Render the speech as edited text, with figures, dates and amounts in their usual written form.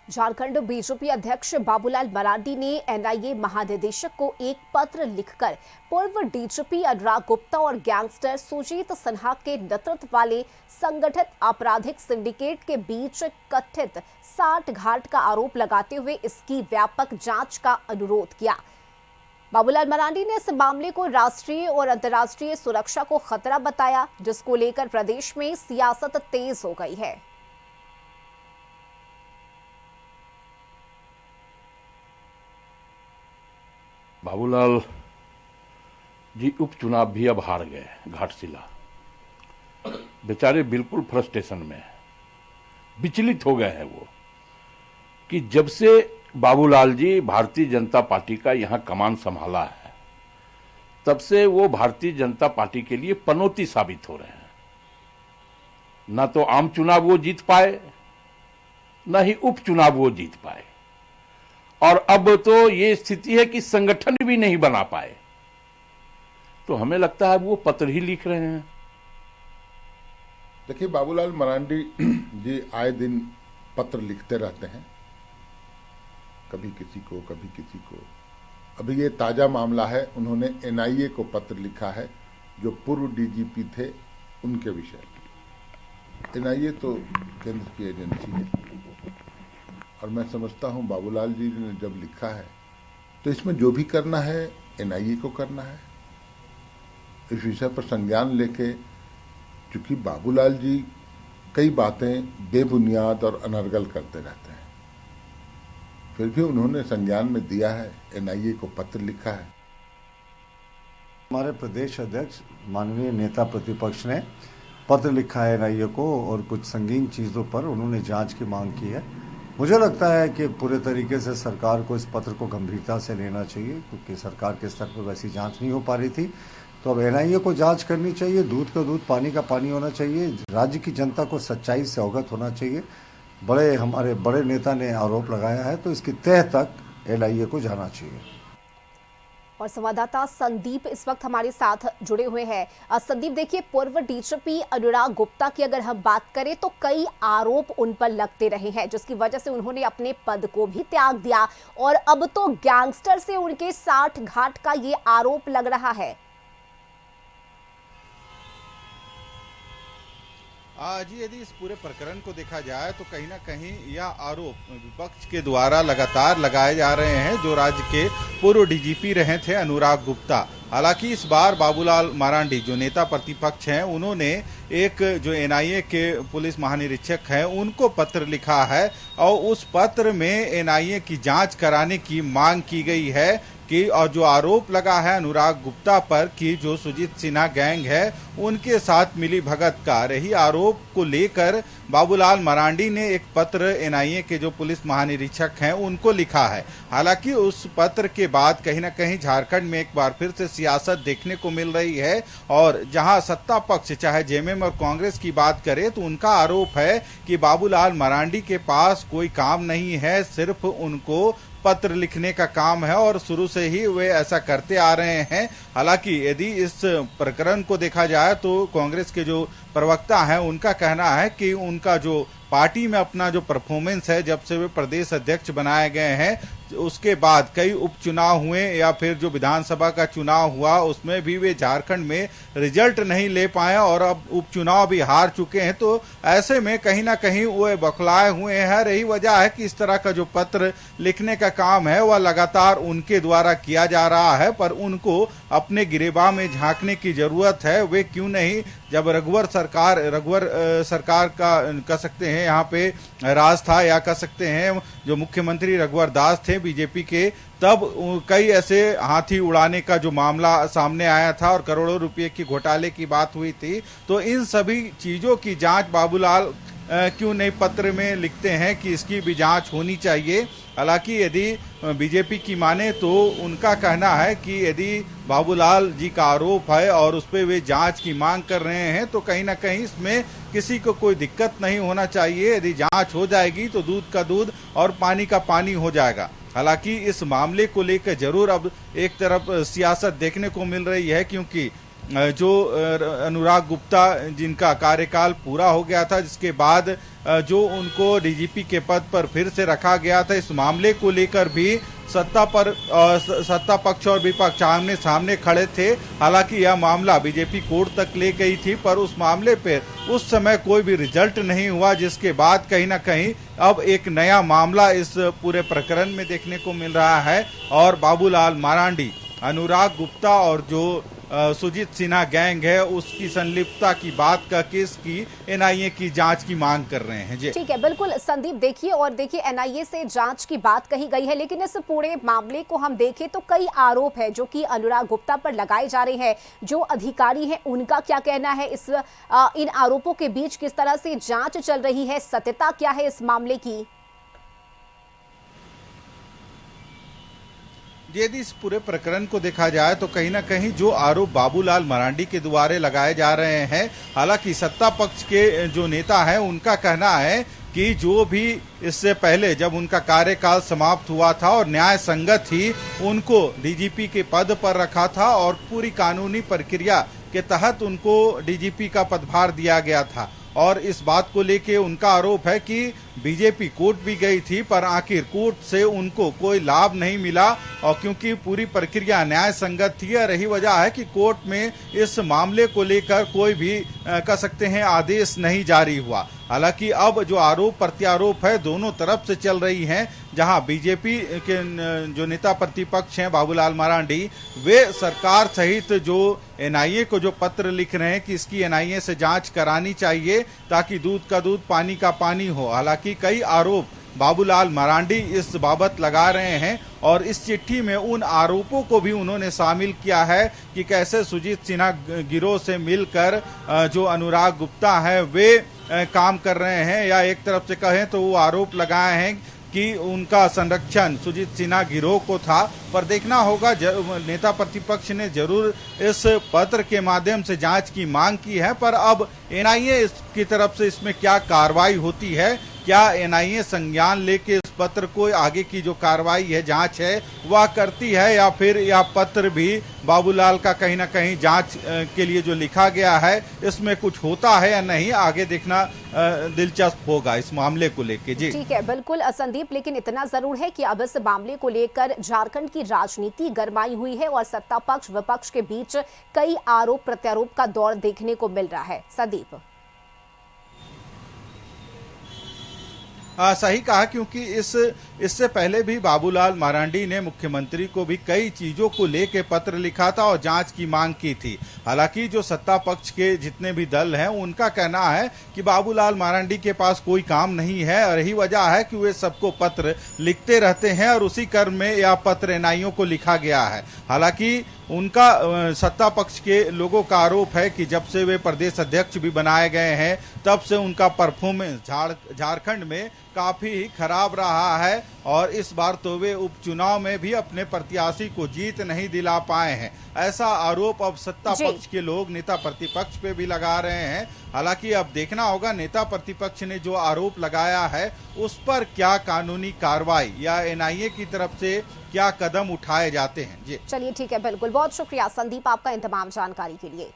Jharkhand BJP अध्यक्ष बाबूलाल मरांडी ने NIA महानिदेशक को एक पत्र लिखकर पूर्व डीजीपी अनुराग गुप्ता और गैंगस्टर सुजीत सिन्हा के नेतृत्व वाले संगठित आपराधिक सिंडिकेट के बीच कथित साठगांठ का आरोप लगाते हुए इसकी व्यापक जांच का अनुरोध किया। बाबूलाल मरांडी ने इस मामले को राष्ट्रीय और अंतर्राष्ट्रीय सुरक्षा को खतरा बताया, जिसको लेकर प्रदेश में सियासत तेज हो गई है। बाबूलाल जी उपचुनाव भी अब हार गए घाटशिला। बेचारे बिल्कुल फ्रस्ट्रेशन में विचलित हो गए हैं वो कि जब से बाबूलाल जी भारतीय जनता पार्टी का यहां कमान संभाला है तब से वो भारतीय जनता पार्टी के लिए पनौती साबित हो रहे हैं। न तो आम चुनाव वो जीत पाए, न ही उपचुनाव वो जीत पाए, और अब तो ये स्थिति है कि संगठन भी नहीं बना पाए। तो हमें लगता है वो पत्र ही लिख रहे हैं। देखिए, बाबूलाल मरांडी जी आए दिन पत्र लिखते रहते हैं, कभी किसी को कभी किसी को। अभी ये ताजा मामला है, उन्होंने एनआईए को पत्र लिखा है जो पूर्व डीजीपी थे उनके विषय में। एनआईए तो केंद्र की एजेंसी है और मैं समझता हूं बाबूलाल जी ने जब लिखा है तो इसमें जो भी करना है एनआईए को करना है। इस विषय पर संज्ञान लेके, क्योंकि बाबूलाल जी कई बातें बेबुनियाद और अनर्गल करते रहते हैं, फिर भी उन्होंने संज्ञान में दिया है, एनआईए को पत्र लिखा है। हमारे प्रदेश अध्यक्ष माननीय नेता प्रतिपक्ष ने पत्र लिखा है एनआईए को और कुछ संगीन चीज़ों पर उन्होंने जांच की मांग की है। मुझे लगता है कि पूरे तरीके से सरकार को इस पत्र को गंभीरता से लेना चाहिए, क्योंकि सरकार के स्तर पर वैसी जांच नहीं हो पा रही थी। तो अब एनआईए को जांच करनी चाहिए, दूध का दूध पानी का पानी होना चाहिए, राज्य की जनता को सच्चाई से अवगत होना चाहिए। हमारे बड़े नेता ने आरोप लगाया है तो इसकी तह तक एनआईए को जाना चाहिए। और संवाददाता संदीप इस वक्त हमारे साथ जुड़े हुए हैं। संदीप, देखिए, पूर्व डीजीपी अनुराग गुप्ता की अगर हम बात करें तो कई आरोप उन पर लगते रहे हैं, जिसकी वजह से उन्होंने अपने पद को भी त्याग दिया और अब तो गैंगस्टर से उनके साठगांठ का ये आरोप लग रहा है। जी, यदि इस पूरे प्रकरण को देखा जाए तो कहीं ना कहीं यह आरोप विपक्ष के द्वारा लगातार लगाए जा रहे हैं, जो राज्य के पूर्व डीजीपी रहे थे अनुराग गुप्ता। हालांकि इस बार बाबूलाल मरांडी जो नेता प्रतिपक्ष हैं, उन्होंने एक जो एनआईए के पुलिस महानिरीक्षक हैं उनको पत्र लिखा है और उस पत्र में एनआईए की जांच कराने की मांग की गई है कि और जो आरोप लगा है अनुराग गुप्ता पर कि जो सुजीत सिन्हा गैंग है उनके साथ मिली भगत का, रही आरोप को लेकर बाबूलाल मरांडी ने एक पत्र एनआईए के जो पुलिस महानिरीक्षक हैं उनको लिखा है। हालांकि उस पत्र के बाद कहीं ना कहीं झारखंड में एक बार फिर से सियासत देखने को मिल रही है, और जहां सत्ता पक्ष चाहे जेएमएम और कांग्रेस की बात करे तो उनका आरोप है कि बाबूलाल मरांडी के पास कोई काम नहीं है, सिर्फ उनको पत्र लिखने का काम है और शुरू से ही वे ऐसा करते आ रहे हैं। हालांकि यदि इस प्रकरण को देखा जाए तो कांग्रेस के जो प्रवक्ता हैं उनका कहना है कि उनका जो पार्टी में अपना जो परफॉर्मेंस है, जब से वे प्रदेश अध्यक्ष बनाए गए हैं उसके बाद कई उपचुनाव हुए या फिर जो विधानसभा का चुनाव हुआ उसमें भी वे झारखंड में रिजल्ट नहीं ले पाए और अब उपचुनाव भी हार चुके हैं। तो ऐसे में कहीं ना कहीं वो बौखलाए हुए हैं। रही वजह है कि इस तरह का जो पत्र लिखने का काम है वह लगातार उनके द्वारा किया जा रहा है, पर उनको अपने गिरेबान में झांकने की जरूरत है। वे क्यों नहीं, जब रघुवर सरकार का कह सकते हैं यहाँ पे राज था, या कह सकते हैं जो मुख्यमंत्री रघुवर दास थे बीजेपी के, तब कई ऐसे हाथी उड़ाने का जो मामला सामने आया था और करोड़ों रुपए की घोटाले की बात हुई थी। तो इन सभी चीजों की जांच बाबूलाल क्यों नहीं पत्र में लिखते हैं कि इसकी भी जांच होनी चाहिए। हालांकि यदि बीजेपी की माने तो उनका कहना है कि यदि बाबूलाल जी का आरोप है और उस पर वे जांच की मांग कर रहे हैं तो कहीं ना कहीं इसमें किसी को कोई दिक्कत नहीं होना चाहिए। यदि जांच हो जाएगी तो दूध का दूध और पानी का पानी हो जाएगा। हालांकि इस मामले को लेकर जरूर अब एक तरफ सियासत देखने को मिल रही है, क्योंकि जो अनुराग गुप्ता जिनका कार्यकाल पूरा हो गया था, जिसके बाद जो उनको डीजीपी के पद पर फिर से रखा गया था, इस मामले को लेकर भी सत्ता पक्ष और विपक्ष आमने सामने खड़े थे। हालांकि यह मामला बीजेपी कोर्ट तक ले गई थी, पर उस मामले पर उस समय कोई भी रिजल्ट नहीं हुआ, जिसके बाद कहीं ना कहीं अब एक नया मामला इस पूरे प्रकरण में देखने को मिल रहा है और बाबूलाल मरांडी, अनुराग गुप्ता और जो सुजीत सिन्हा गैंग है उसकी संलिप्तता की बात का केस की एनआईए की जांच की मांग कर रहे हैं। जी ठीक है, बिल्कुल संदीप, देखिए एनआईए से जांच की बात कही गई है, लेकिन इस पूरे मामले को हम देखें तो कई आरोप है जो कि अनुराग गुप्ता पर लगाए जा रहे हैं। जो अधिकारी हैं उनका क्या कहना है इन आरोपों के बीच किस तरह से जांच चल रही है, सत्यता क्या है इस मामले की? यदि इस पूरे प्रकरण को देखा जाए तो कहीं ना कहीं जो आरोप बाबूलाल मरांडी के द्वारा लगाए जा रहे हैं, हालांकि सत्ता पक्ष के जो नेता हैं उनका कहना है कि जो भी इससे पहले जब उनका कार्यकाल समाप्त हुआ था और न्याय संगत ही उनको डीजीपी के पद पर रखा था और पूरी कानूनी प्रक्रिया के तहत उनको डीजीपी का पदभार दिया गया था। और इस बात को लेके उनका आरोप है कि बीजेपी कोर्ट भी गई थी, पर आखिर कोर्ट से उनको कोई लाभ नहीं मिला, और क्योंकि पूरी प्रक्रिया न्याय संगत थी, और यही वजह है कि कोर्ट में इस मामले को लेकर कोई भी कह सकते हैं आदेश नहीं जारी हुआ। हालांकि अब जो आरोप प्रत्यारोप है दोनों तरफ से चल रही हैं, जहां बीजेपी के जो नेता प्रतिपक्ष हैं बाबूलाल मरांडी, वे सरकार सहित जो एनआईए को जो पत्र लिख रहे हैं कि इसकी एनआईए से जांच करानी चाहिए ताकि दूध का दूध पानी का पानी हो। हालांकि कई आरोप बाबूलाल मरांडी इस बाबत लगा रहे हैं और इस चिट्ठी में उन आरोपों को भी उन्होंने शामिल किया है कि कैसे सुजीत सिन्हा गिरोह से मिलकर जो अनुराग गुप्ता है वे काम कर रहे हैं, या एक तरफ से कहें तो वो आरोप लगाए हैं कि उनका संरक्षण सुजीत सिन्हा गिरोह को था। पर देखना होगा, नेता प्रतिपक्ष ने जरूर इस पत्र के माध्यम से जांच की मांग की है, पर अब एनआईए की तरफ से इसमें क्या कार्रवाई होती है, क्या एनआईए संज्ञान लेके इस पत्र को आगे की जो कार्रवाई है जांच है वह करती है, या फिर यह पत्र भी बाबूलाल का कहीं ना कहीं जांच के लिए जो लिखा गया है इसमें कुछ होता है या नहीं, आगे देखना दिलचस्प होगा इस मामले को लेके। जी ठीक है, बिल्कुल संदीप, लेकिन इतना जरूर है कि अब इस मामले को लेकर झारखंड की राजनीति गरमाई हुई है और सत्ता पक्ष विपक्ष के बीच कई आरोप प्रत्यारोप का दौर देखने को मिल रहा है। संदीप सही कहा, क्योंकि इससे पहले भी बाबूलाल मरांडी ने मुख्यमंत्री को भी कई चीजों को लेकर पत्र लिखा था और जांच की मांग की थी। हालांकि जो सत्ता पक्ष के जितने भी दल हैं उनका कहना है कि बाबूलाल मरांडी के पास कोई काम नहीं है, और यही वजह है कि वे सबको पत्र लिखते रहते हैं और उसी क्रम में यह पत्र एनआईए को लिखा गया है। हालांकि उनका सत्ता पक्ष के लोगों का आरोप है कि जब से वे प्रदेश अध्यक्ष भी बनाए गए हैं तब से उनका परफॉर्मेंस झारखंड में काफी खराब रहा है, और इस बार तो वे उपचुनाव में भी अपने प्रत्याशी को जीत नहीं दिला पाए हैं। ऐसा आरोप अब सत्ता पक्ष के लोग नेता प्रतिपक्ष पे भी लगा रहे हैं। हालांकि अब देखना होगा नेता प्रतिपक्ष ने जो आरोप लगाया है उस पर क्या कानूनी कार्रवाई या एनआईए की तरफ से क्या कदम उठाए जाते हैं। जी चलिए ठीक है, बिल्कुल, बहुत शुक्रिया संदीप आपका इन तमाम जानकारी के लिए।